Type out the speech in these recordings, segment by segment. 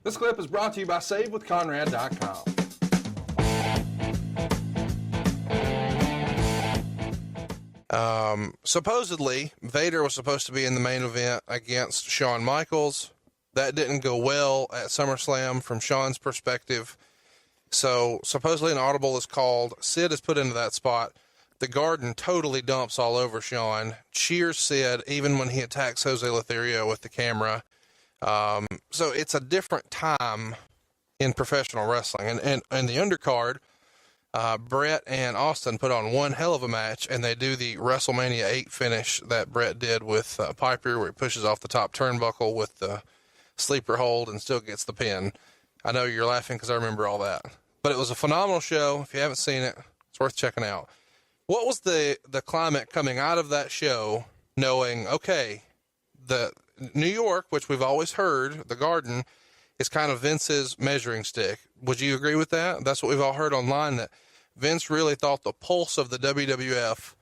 This clip is brought to you by SaveWithConrad.com. Supposedly, Vader was supposed to be in the main event against Shawn Michaels. That didn't go well at SummerSlam from Shawn's perspective. So supposedly an audible is called. Sid is put into that spot. The Garden totally dumps all over Shawn, cheers Sid even when he attacks Jose Lothario with the camera. So it's a different time in professional wrestling. And the undercard, Brett and Austin put on one hell of a match, and they do the WrestleMania 8 finish that Brett did with Piper, where he pushes off the top turnbuckle with the sleeper hold and still gets the pin. I know you're laughing because I remember all that. But it was a phenomenal show. If you haven't seen it, it's worth checking out. What was the climate coming out of that show, knowing, okay, the New York, which we've always heard, the Garden, is kind of Vince's measuring stick. Would you agree with that? That's what we've all heard online, that Vince really thought the pulse of the WWF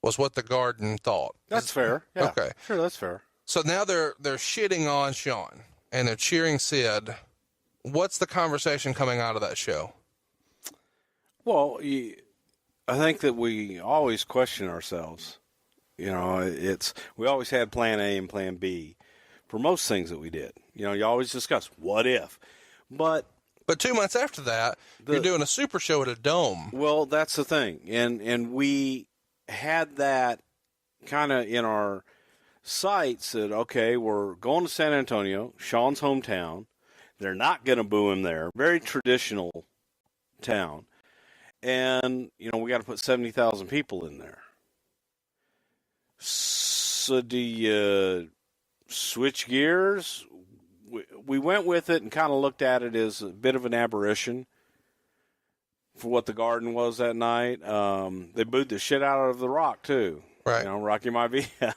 was what the Garden thought. That's fair. Yeah. Okay. Sure, that's fair. So now they're shitting on Shawn, and they're cheering Sid. What's the conversation coming out of that show? Well, I think that we always question ourselves. You know, we always had plan A and plan B for most things that we did. You know, you always discuss what if. But 2 months after that, you're doing a super show at a dome. Well, that's the thing. And we had that kind of in our sights that, okay, we're going to San Antonio, Shawn's hometown. They're not going to boo him there. Very traditional town. And, you know, we got to put 70,000 people in there. So do you switch gears? We went with it and kind of looked at it as a bit of an aberration for what the Garden was that night. They booed the shit out of The Rock, too. Right. You know, Rocky Maivia.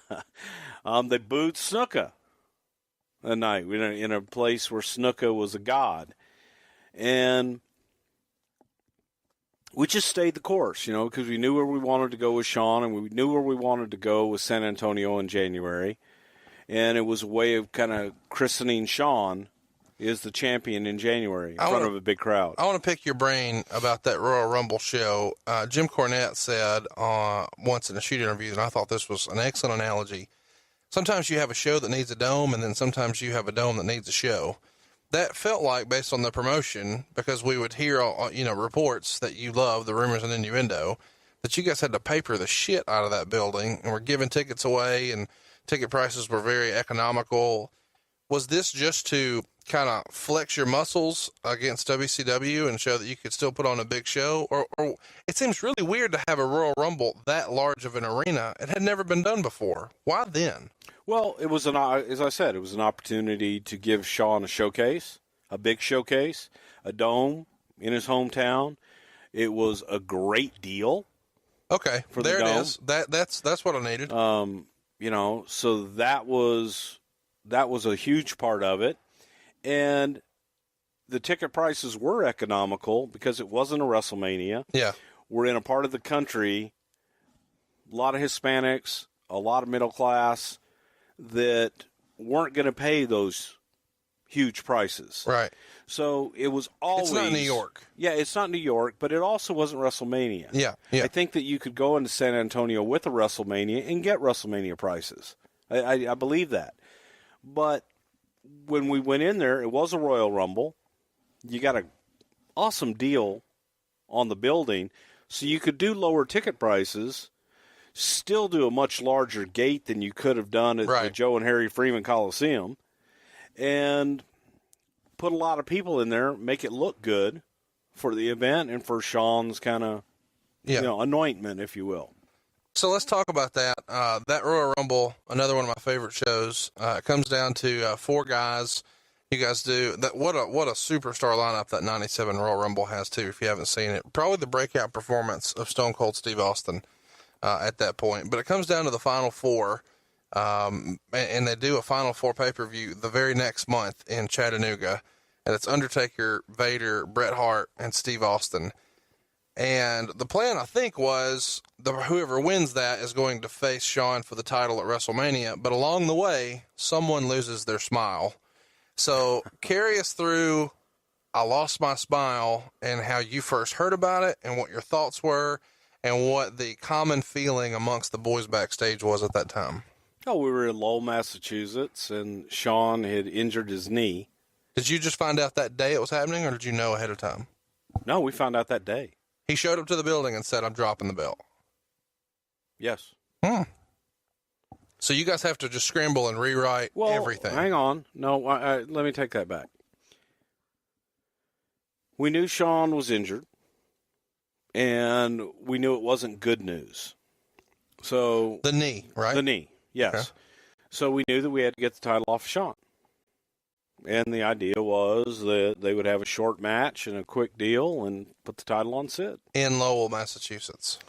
They booed Snuka that night in a place where Snuka was a god. And we just stayed the course, you know, because we knew where we wanted to go with Shawn, and we knew where we wanted to go with San Antonio in January. And it was a way of kind of christening Shawn as the champion in January in front of a big crowd. I want to pick your brain about that Royal Rumble show. Jim Cornette said once in a shoot interview, and I thought this was an excellent analogy. Sometimes you have a show that needs a dome, and then sometimes you have a dome that needs a show. That felt like, based on the promotion, because we would hear, reports that you love, the rumors and innuendo, that you guys had to paper the shit out of that building and were giving tickets away, and ticket prices were very economical. Was this just to kind of flex your muscles against WCW and show that you could still put on a big show? Or it seems really weird to have a Royal Rumble that large of an arena. It had never been done before. Why then? Well, it was as I said, it was an opportunity to give Shawn a showcase, a big showcase, a dome in his hometown. It was a great deal. Okay, for there the dome. It is. That's what I needed. You know, so that was a huge part of it, and the ticket prices were economical because it wasn't a WrestleMania. Yeah, we're in a part of the country, a lot of Hispanics, a lot of middle class, that weren't going to pay those huge prices. Right. So it was always... It's not New York. Yeah, it's not New York, but it also wasn't WrestleMania. Yeah. I think that you could go into San Antonio with a WrestleMania and get WrestleMania prices. I believe that. But when we went in there, it was a Royal Rumble. You got an awesome deal on the building, so you could do lower ticket prices, still do a much larger gate than you could have done at the Joe and Harry Freeman Coliseum, and put a lot of people in there, make it look good for the event and for Shawn's kind of anointment, if you will. So let's talk about that. That Royal Rumble, another one of my favorite shows. It comes down to 4 guys. You guys do that. What a superstar lineup that 97 Royal Rumble has too, if you haven't seen it. Probably the breakout performance of Stone Cold Steve Austin at that point. But it comes down to the final 4. And they do a Final 4 pay-per-view the very next month in Chattanooga. And it's Undertaker, Vader, Bret Hart, and Steve Austin. And the plan, I think, was whoever wins that is going to face Shawn for the title at WrestleMania. But along the way, someone loses their smile. So carry us through I Lost My Smile and how you first heard about it and what your thoughts were and what the common feeling amongst the boys backstage was at that time. Oh, we were in Lowell, Massachusetts, and Shawn had injured his knee. Did you just find out that day it was happening, or did you know ahead of time? No, we found out that day. He showed up to the building and said, I'm dropping the belt. Yes. So you guys have to just scramble and rewrite everything. Hang on. No, let me take that back. We knew Shawn was injured, and we knew it wasn't good news. So the knee, right? The knee, yes. Okay. So we knew that we had to get the title off of Shawn. And the idea was that they would have a short match and a quick deal and put the title on Sid. In Lowell, Massachusetts.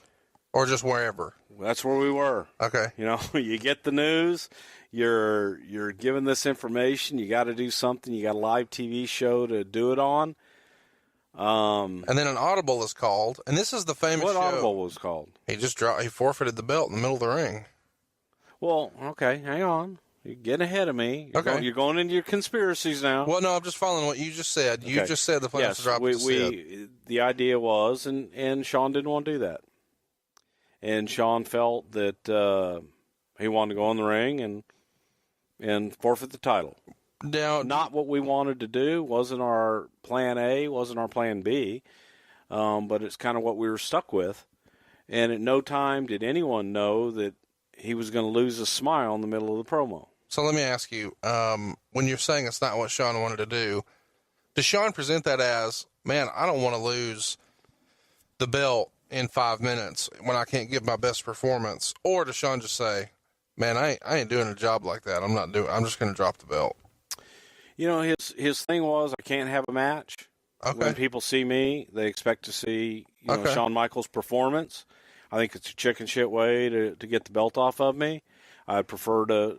Or just wherever. That's where we were. Okay. You know, you get the news, you're given this information, you got to do something, you got a live TV show to do it on. And then an audible is called, and this is the famous What show. audible was called? He forfeited the belt in the middle of the ring. Well, okay, hang on. You're getting ahead of me. You're going into your conspiracies now. Well, no, I'm just following what you just said. Okay. You just said the plan was to drop it to Sid. The idea was, and Shawn didn't want to do that. And Shawn felt that he wanted to go in the ring and forfeit the title. Now, not what we wanted to do. Wasn't our plan A. Wasn't our plan B. But it's kind of what we were stuck with. And at no time did anyone know that he was going to lose a smile in the middle of the promo. So let me ask you, when you're saying it's not what Shawn wanted to do, does Shawn present that as, man, I don't want to lose the belt in 5 minutes when I can't give my best performance? Or does Shawn just say, man, I ain't doing a job like that. I'm just going to drop the belt. You know, his thing was, I can't have a match. Okay. When people see me, they expect to see, Shawn Michaels' performance. I think it's a chicken shit way to get the belt off of me. I'd prefer to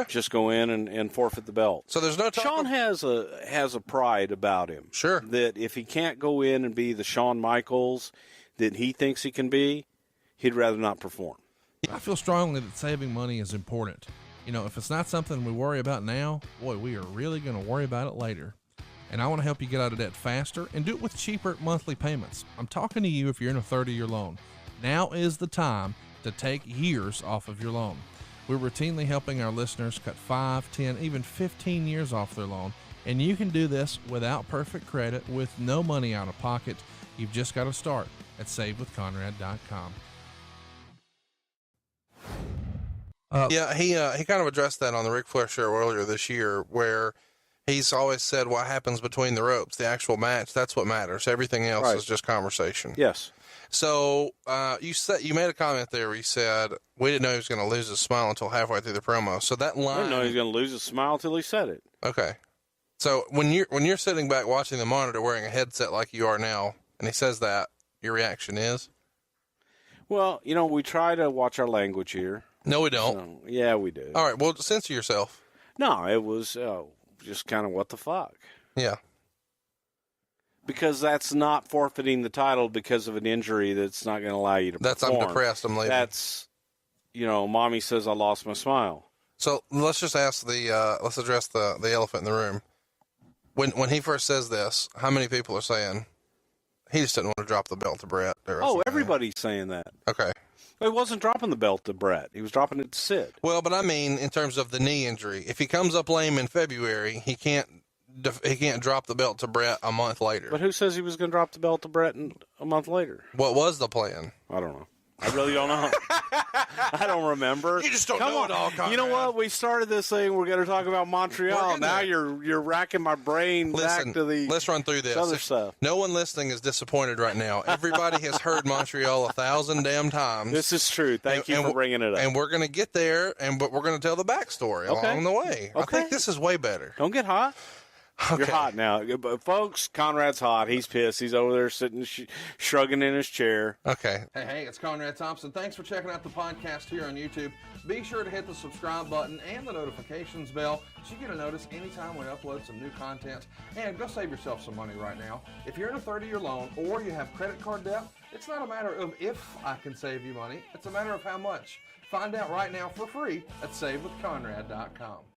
just go in and forfeit the belt. So there's no Shawn has a pride about him. Sure. That if he can't go in and be the Shawn Michaels that he thinks he can be, he'd rather not perform. I feel strongly that saving money is important. If it's not something we worry about now, boy, we are really going to worry about it later. And I want to help you get out of debt faster and do it with cheaper monthly payments. I'm talking to you if you're in a 30-year loan. Now is the time to take years off of your loan. We're routinely helping our listeners cut 5, 10, even 15 years off their loan. And you can do this without perfect credit with no money out of pocket. You've just got to start at savewithconrad.com. He kind of addressed that on the Ric Flair show earlier this year, where he's always said what happens between the ropes, the actual match, that's what matters. Everything else is just conversation. Yes. So you made a comment there where you said we didn't know he was going to lose his smile until halfway through the promo. So that line, I didn't know he was going to lose his smile until he said it. Okay. So when you're sitting back watching the monitor wearing a headset like you are now, and he says that, your reaction is? Well, we try to watch our language here. No, we don't. So, yeah, we do. All right. Well, censor yourself. No, it was just kind of what the fuck. Yeah. Because that's not forfeiting the title because of an injury that's not going to allow you to perform. I'm depressed, I'm leaving. That's, mommy says I lost my smile. So let's just ask let's address the elephant in the room. When he first says this, how many people are saying he just didn't want to drop the belt to Brett? Everybody's saying that. Okay. He wasn't dropping the belt to Brett. He was dropping it to Sid. Well, but I mean, in terms of the knee injury, if he comes up lame in February, he can't drop the belt to Brett a month later. But who says he was going to drop the belt to Brett a month later? What was the plan? I don't know. I really don't know. I don't remember. You just don't know it all, Conrad. You know what? We started this thing. We're going to talk about Montreal. Now you're racking my brain back to the. Let's run through this. Other stuff. No one listening is disappointed right now. Everybody has heard Montreal 1,000 damn times. This is true. Thank you for bringing it up. And we're going to get there, but we're going to tell the backstory along the way. Okay. I think this is way better. Don't get hot. Okay. You're hot now. But folks, Conrad's hot. He's pissed. He's over there sitting, shrugging in his chair. Okay. Hey, it's Conrad Thompson. Thanks for checking out the podcast here on YouTube. Be sure to hit the subscribe button and the notifications bell so you get a notice anytime we upload some new content. And go save yourself some money right now. If you're in a 30-year loan or you have credit card debt, it's not a matter of if I can save you money. It's a matter of how much. Find out right now for free at savewithconrad.com.